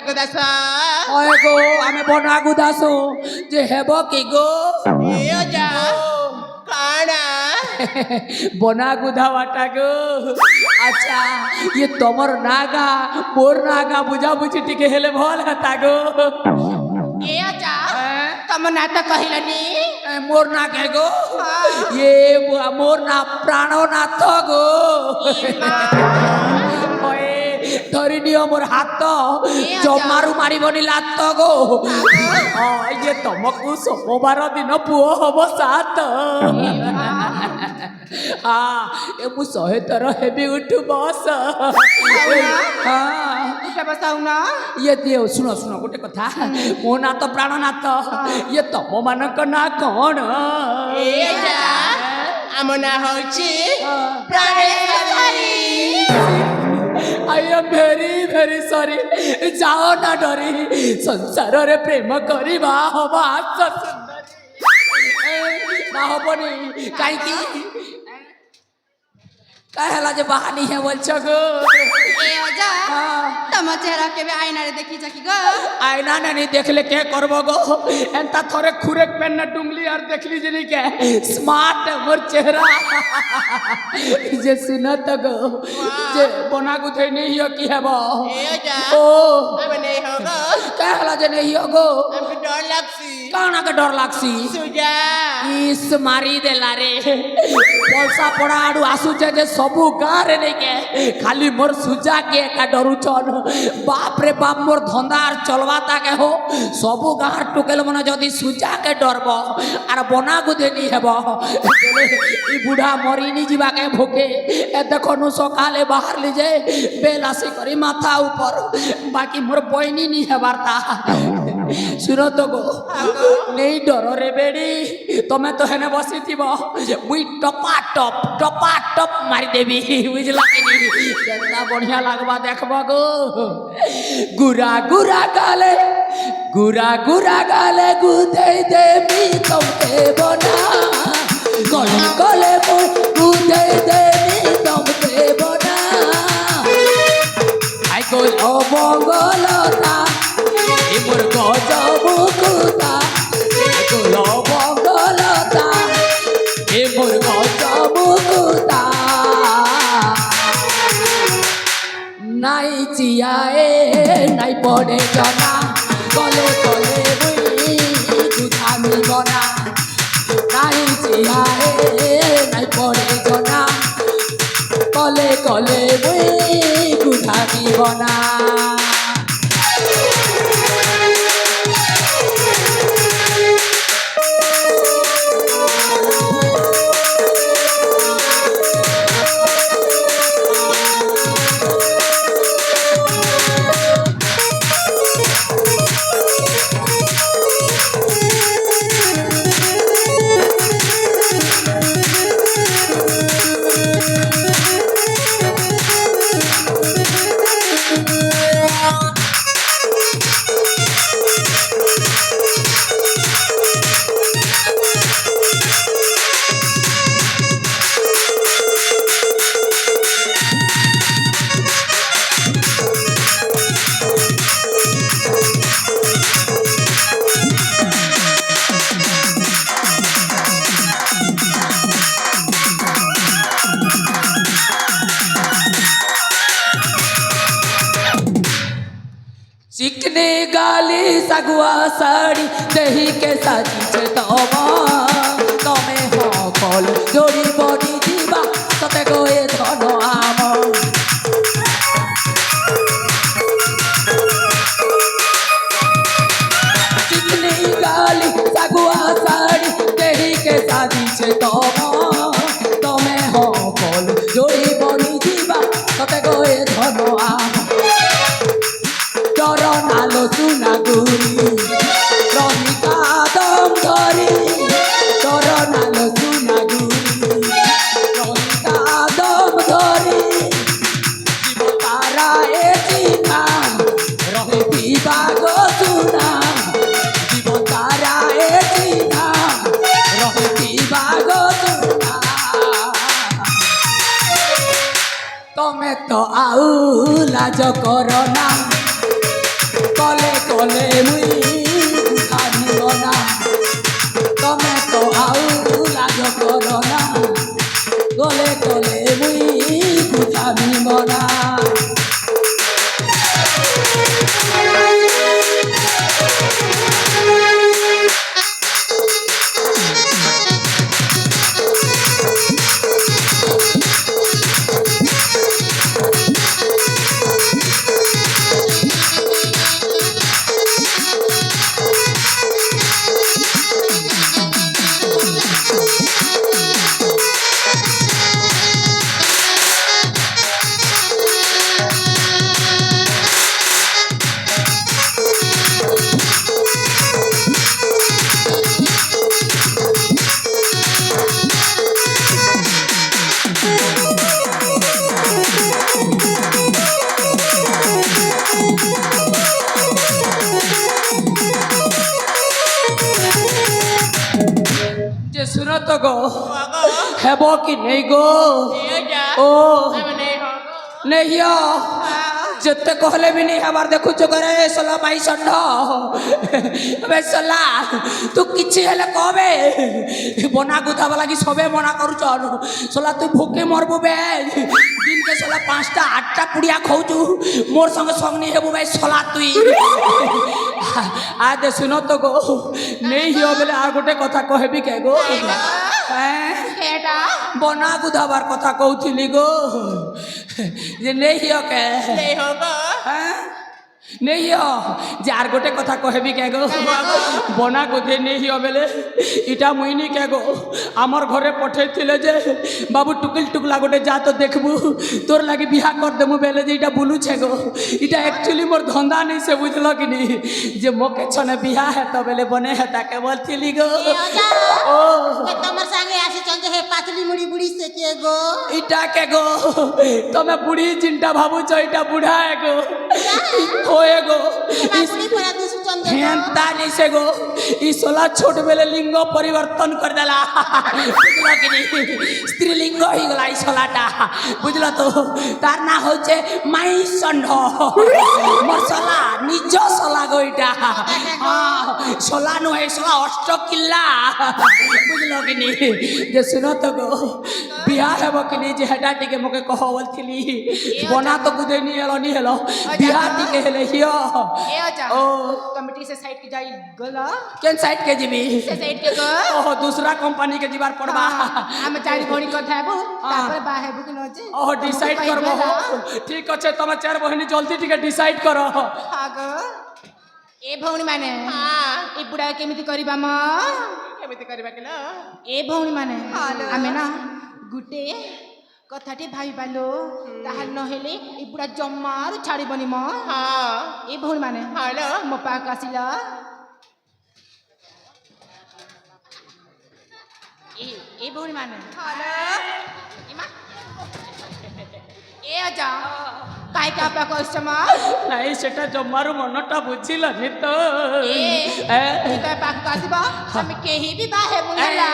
গুদাস হয় গো আমি বনা গুদাস যে হেব কি গো এ যা কাଣା বনা গুধাওয়াটা গো আচ্ছা ইয়ে তোমার নাগা মোর নাগা বুঝা বুঝি টিকে হেলে ভাল হেতা গো এ যা তম না তো কহিলনি মোর না কে গো ইয়ে মোর না প্রাণনাথ গো ওয়ে ধরি নিও মোর হাত জমারু মারিবনি লাত গো ইয়ে তমকু সোমবার দিন পুଅ হব সাত এ মু 100 ଥର ହେବି ଉଠୁ ବସ উঠে বসাও না ଇଏ ଦିଅ ଶୁଣ ଶୁଣ ଗୋଟେ କଥା ମୋ ନାଁ ତ ପ୍ରାଣନାଥ ଇଏ ତମ ମାନଙ୍କ ନାଁ କଣ এ যা ଆମ ନା ହଉଛି ପ୍ରାଣେଶ୍ୱରୀ ଆଇ ଏମ୍ ଭେରି ଭେରି ସରି ଯାଅ ନା ଡରି ସଂସାରରେ ପ୍ରେମ କରିବା ହବ ଆସ ସୁନ୍ଦରୀ ନା ହବନି କାହିଁକି କାहे ହେଲା ଯେ ବାହାନି ହେ বলছো গো এ যা তম চেহারা কেবে আয়নারে দেখিছ কি গো আয়না নানি দেখলে কে করব গো এন্তা থরে খুরেক পেন না ডুংলি আর দেখলি জনি কে স্মার্ট মোর চেহারা যে সুনত গো যে বনা গুথই নেই হিও কি হেব এ যা ও আমি নেই হগো কাহে ହେଲା যে নেই হিও গো আমি ডর লাগছি কানা के डर लागसी সুজা ইস মারি দেলা রে পয়সা পড়া আড়ু আসুছে যে সবু গাঁ রে নেই কে খালি মোর সুজা কে একা ডরুছন বাপ রে বাপ মোর ধন্দার চলবা তাকে হো সবু গাঁর টুকেল মনে যদি সুজা কে ডরব আর বনা গুদেনি হেব ই বুড়া মরিনি যাকে ভোকে এ দেখনু সকালে বাহারলি যে বেলাসি করি মাথা উপর বাকি মোর বইনি নি হেবার তা শুনো তো গো নেই ডর রে বেড়ি তুমি তো হেনে বসিথিব মুই টপা টপ মারি দেবি বুঝলা কি কেনটা বঢ়িয়া লাগবা দেখব গো গুরা গুরা গালে গুধেই দেবি তোমাকে বনা গলে গলে মুই গুধেই দেবি তোমাকে বনা আই কই অমঙ্গলতা মোর গজবুকুতা গোল মঙ্গলতা এ মোর গজবুকুতা নাই চিয়ায়ে নাই পড়ে জনা গলে গলে বুই দুধামি বনা নাই চিয়ায়ে নাই পড়ে জনা গলে গলে বুই দুধামি বনা चिकने गाली सगुआ साड़ी दही के साजी छे तमे हो कल जोड़ी बड़ी दीवा तते गोए धन आम चिकने गाली सगुआ साड़ी दही के साजी छे तमे हो कल जोड़ी बड़ी दीवा तते गोए धन आम डर नालो सुना गुरी रही कादम धरी डर नालो सुना गुरी रही कादम धरी जीव तारा ए चिना रही पीवा गो सुना जीव तारा ए चिना रही पीवा गो सुना तमे तो आउ लाज करना কলে মুই বুঝানিব না তমে তো আউ লাজ কর না গলে কলে মুই বুঝানিব না যে শুনো তো গো হেব কি নেই গো ও নেই যেতে কহলে বি নেই হবার দেখুছ করে সোলা বাই ষণ্ঢ বে সোলা তু কিছু হেলে কবে বনা গুধাবা লাগি সবে মনা করুছন সোলা তুই ভুকে মরবু বে দিনকে সোলা 5টা 8টা পুড়িয়া খাউছু মোর সঙ্গে সঙ্গ নি হেবু বে সোলা তুই আজ শুনো তো গো নেই হিও বলে আর গোটে কথা কহেবি কে গো বনা গুধাবার কথা কৌথিলি গো যে নেই হিও কে নেই হিও যে আর গোটে কথা কহেবি কে গো বনা গুধে নেই হিও বেলে ইটা মুইনি কে গো আমার ঘরে পঠাইছিলে যে বাবু টুকিল টুকলা গোটে যা তো দেখবু তোর লাগি বিহা কর দেবু বেলে যে এটা বুলুছে গো এটা একচুয়ালি মোর ধন্দা নেই সে বুঝল কি নি যে মোকে ছনে বিহা হেতো বেলে বনে হেতা কে বলছিলি গো ও তোমার সঙ্গে আসিছন যে হে পাতলি মুড়ি বুড়ি সে কে গো ইটা কে গো তুমি বুড়ি চিন্তা ভাবুছ এটা বুড়া হে গো ওয়ে গো বুড়ি পড়া দিছুছন যে হেনতা নেই সে গো ই সোলা ছোট বেলে লিঙ্গ পরিবর্তন করে দেলা বুঝল কি নি স্ত্রীলিঙ্গ হয়ে গেল এই সোলাটা বুঝল তো তার না হচ্ছে মাই ষণ্ঢ মোর সোলা নিজ সোলা গো এটা সোলা নয় সোলা অষ্টকিল্লা বুঝল কি নি যে শুনো তো গো বিহা হেব কি নি যে হেটা টিকে মোকে কহ বলছিলি বনা তো বুঝে নি হেলো নি হেলো বিহা টিকে হেলে হিও ओ कमिटी से साइड की जाई गला केन साइड के जीबी से साइड के गो ओहो दूसरा कंपनी के जीवार पड़बा हम चारि भौणी कथा हेबो तापर बा हेबो कि नजे ओहो डिसाइड करबो ठीक আছে तमे चार बहिनी जल्दी टिके डिसाइड करो आगो ए भौणी माने ए बुढ़ा केमिति करिबा म केमिति करिबा केलो ए भौणी माने आमे ना गुटे कथाटे भाई बालो ताहाल नहेले ए बुढ़ा जम्मार छाड़ीबनी म ए भौणी माने हेलो मो पाक आसिला ए भौणी माने हेलो ए आजा काय का पाक आसमा नहीं सेटा जम्मारू मनटा बुझिलनी तो ए काय पाक आसिबा हम केही भी बा हे मुला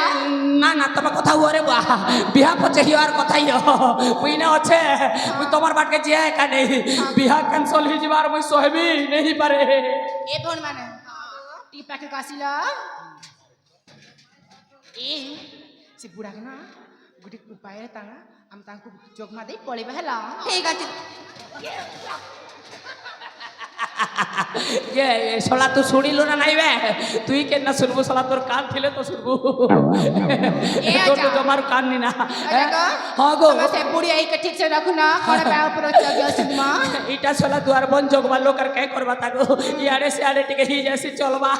ना ना तब कथा हुआ रे बा बिहा पचे हियार कथा हियो पुइना अच्छे मुई तोमार बाट के जे का नहीं बिहा कैंसिल ही जीवार मुई सोहबी नहीं पारे ए भौण माने टी पाक कासिला ए से बुढ़ा के ना गुटी उपाय रे तांगा हम तांको जोगमा दे पळेबा हला ठीक अछि ये सोला तू सुनिलो ना नहीं बे तुई के ना सुनबो सोला तोर कान थिले तो सुनबो तो तो जमार कान नी ना हां गो से बुढ़ी आई के ठीक से रखु ना कोना पा ऊपर चल सुनमा इटा सोला द्वार बन जोगमा लो कर के करबा तागो यारे से आड़े टिके ही जैसे चलबा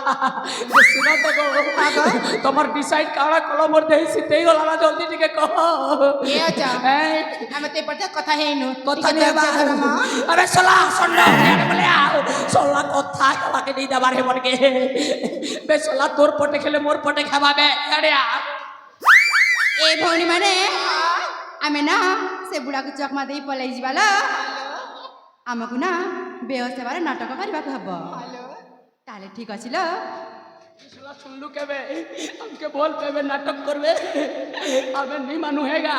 सुनो तो गो तमर डिसाइड काड़ा कलो मोर देहि सिते गला ना जल्दी टिके कहो ए अच्छा हम ते पर कथा हेनु कथा नहीं बा अरे सोला सुन लो बोले सोला कथा लाके नहीं दबार है मन के बे सोला तोर पटे खेले मोर पटे खाबाबे अरे ए भौणी माने आमे ना से बुढ़ा को चकमा देई पलाई जिबाला हमकु ना बेहोश हेबार नाटक करबा को हबो ताले ठीक अछि ल सोला सुनलु केबे हमके बोल पेबे नाटक करबे हमें नहीं मानू हैगा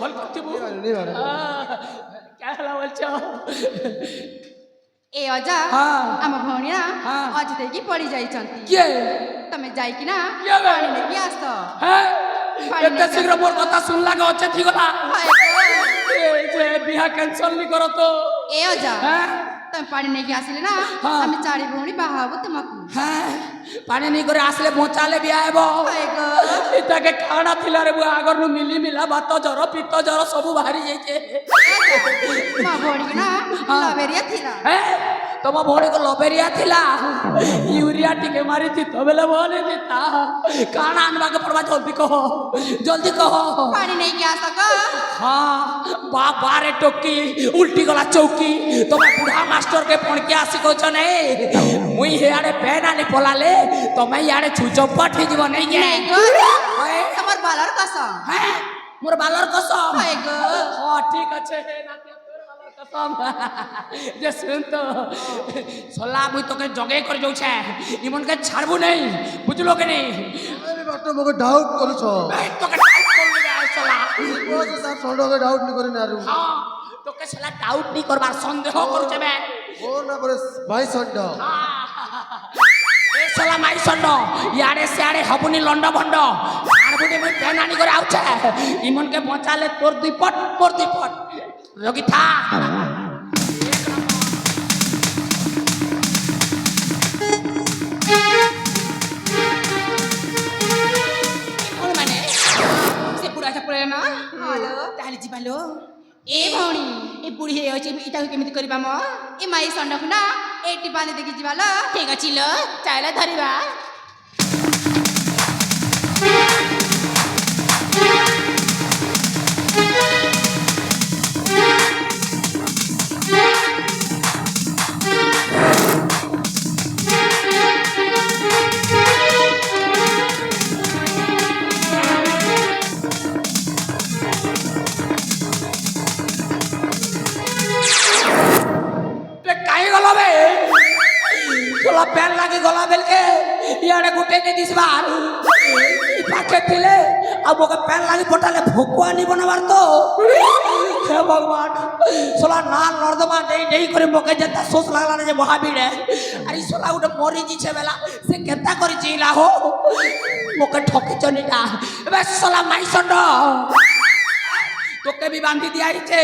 बोल करतीबू नहीं मानू क्या हला बोलछो ए अजा आम भौणी ना ଦେଇକି ପଡି ଯାଇଛନ୍ତି କିଏ ତମେ ଯାଇକି ନା କିଏ ବେ? ପାଣି ନେଇକି ଆସ ହେ ପାଣି ଏତେ ନେଇକି ଶୀଘ୍ର ମୋର କଥା ଶୁଣିଲା କେ ଅଚେ ଠିକ ଗଲା ହାଏ ଗୋ। ଏ ଯେ ବିହା କ୍ୟାନ୍ସଲ ନି କର ତ ଏ ଅଜା হ্যাঁ ତମେ ପାଣି ନେଇକି ଆସିଲେ ନା ହଁ। ଆମେ ଚାରି ଭଉଣୀ ବାହା ହବୁ ତୁମକୁ হ্যাঁ পানি নি করে আসলে বঞ্চালে বিয়া হব ହାଏ ଗୋ। এটাকে কাଣା থিলা রে বুয়া আগর মিলি মিলা বাত জ্বর পিত্ত জ্বর সবু বাহারি যাইছে ମୋ ଭଉଣୀ ନା ଲବେରିଆ ଥିଲା হ্যাঁ তোমার ভৌণী কো লবেরিয়া থিলা ইউরিয়া টিকে মারি দিত বেলে বলে দিতা কাଣା আনবাকে পড়বা জলদি কহ ପାଣି ନେଇକି ଆସ ଗୋ। हाँ बाप बारे टोकी उल्टी गला चौकी तुम्हें बुढ़ा मास्टर के पण के आसी कह मुई हेआड़े पेन आनी पलाले तुम्हें याड़े छुचपट ही जीव नहीं के ନାଇଁ ଗୋ ଅଜା, ତମର ବାଲର କସମ हैं मोर बालर कसम ହାଏ ଗୋ। हाँ ठीक अच्छे नातिया तोर बालर कसम जे सुन तो सोला मुई तो के जगे कर जाऊ छे इमन के छाड़बू नहीं बुझलो के नहीं अरे बाटो मगे डाउट करूछ तो के टाइट कर ले सोला बोस सर सडोगे डाउट नि करि नारु हाँ तो के सोला डाउट नहीं करबार संदेह करू छे ओ ना बरे भाई संड ए सोला माई संड याड़े सियाड़े हबुनी लंड भंड आड़बुनी मुई पेन आनी करे आउछे इमन के बचाले तोर दुई पट मोर दुई पट जोगी था କଣ ମାନେ ସେ ବୁଢା ଚାପଡେ ନା ହାଲୋ ତାହେଲେ ଯିବା ଲୋ ଏ ଭଉଣୀ ଏ ବୁଢୀ ହେଇ ଅଛି ଏଟାକୁ କେମିତି କରିବା ମ ଏ ମାଇ ଷଣ୍ଢକୁ ନା ଏଇଠି ବାନ୍ଧି ଦେଇକି ଯିବା ଲୋ ଠିକ ଅଛି ଲୋ ଚାଲ ଧରିବା ते काई गलो बे सोला पेन लागी गला बेल के याड़े गुटे ने दिसबार ई पाके थिले अब मोके पेन लागी पटाले भोकुआ नी बनवार तो हे भगवान सोला नाल नर्दमा देई देई करे मोके जता सोच लागला ने जे महावीर अरे सोला उठे मरी जी छे बेला से केता करी जीला हो मोके ठकी चनीटा बे सोला माई संड तोके भी बांधी दिया छे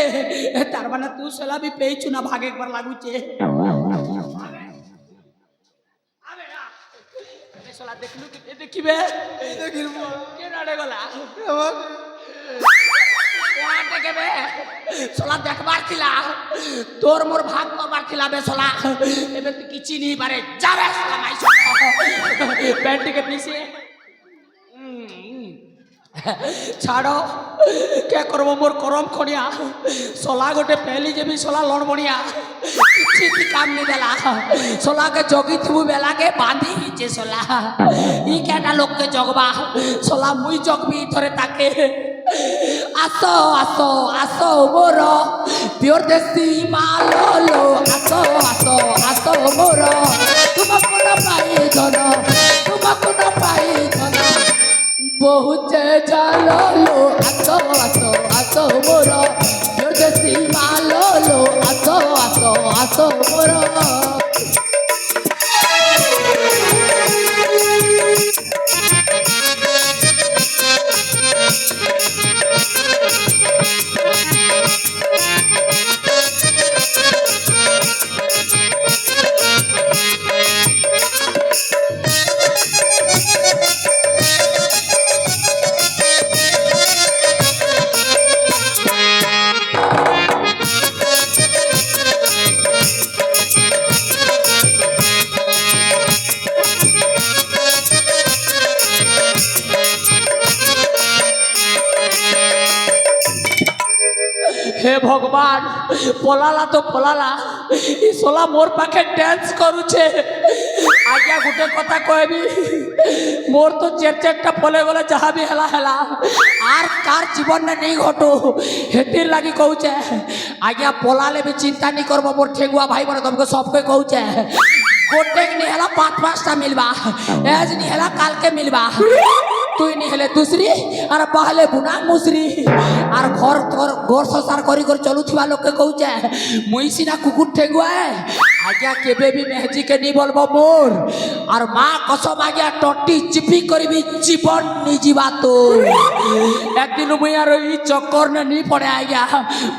तार माने तू सोला भी पेइछु ना भागे पर लागू छे सोला देखलू कि देखिबे देखिर के नाडे गला याते के बे सोला देखबार थिला तोर मोर भाग करबार थिला बे सोला एबे तू किछि नहीं पारे जाबे सोला माई सोला पैंट के पीछे छाड़ो क्या करबो मोर करम खड़िया सोला गोटे पहली जेबी सोला लड़ बणिया किछि भी काम नहीं देला सोला के जगी थु बेला के बांधी हिचे सोला ई केटा लोग के जगबा सोला मुई जगबी थरे ताके आसो आसो आसो मोर प्योर देसी मालो आसो आसो आसो मोर तुमको न पाई धन तुमको न पाई धन बहुते जालो लो आसो आसो आसो मोर प्योर देसी मालो आसो आसो आसो मोर हे भगवान पलाला तो पलाला ई सोला मोर पाखे डांस करूछे आज्ञा गुटे कथा कहबी मोर तो चेर चेरटा पले गले जहाँ भी हेला हेला आर कार जीवन में नहीं घटो हेतिर लागी कहूचे आज्ञा पलाले भी चिंता नहीं करबो मोर ठेगुआ भाई बने तुमको सबके कहूचे गोटे नहीं हेला 5-5टा मिलबा एज नहीं हेला काल के मिलबा তুই নি হেলে দুসরি আর পাহলে বুনা মুসরি আর ঘর ঘর সংসার করি করে চলুথিবা লোকে কହୁছে মুই সিনা কুকুর ঠেগুয়াए আজ্ঞা কেবে বি মেহজিকে নি বলবো মোর আর মা কসম আজ্ঞা টটি চিপি করিবি জীবন নি ଯିବା তো একদিন মুই আর এই চক্কর নি পড়ে আজ্ঞা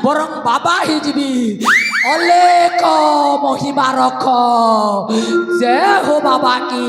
বরং বাবা হি যাবি অলেখ মহিমা রখ জয় হো বাবা কি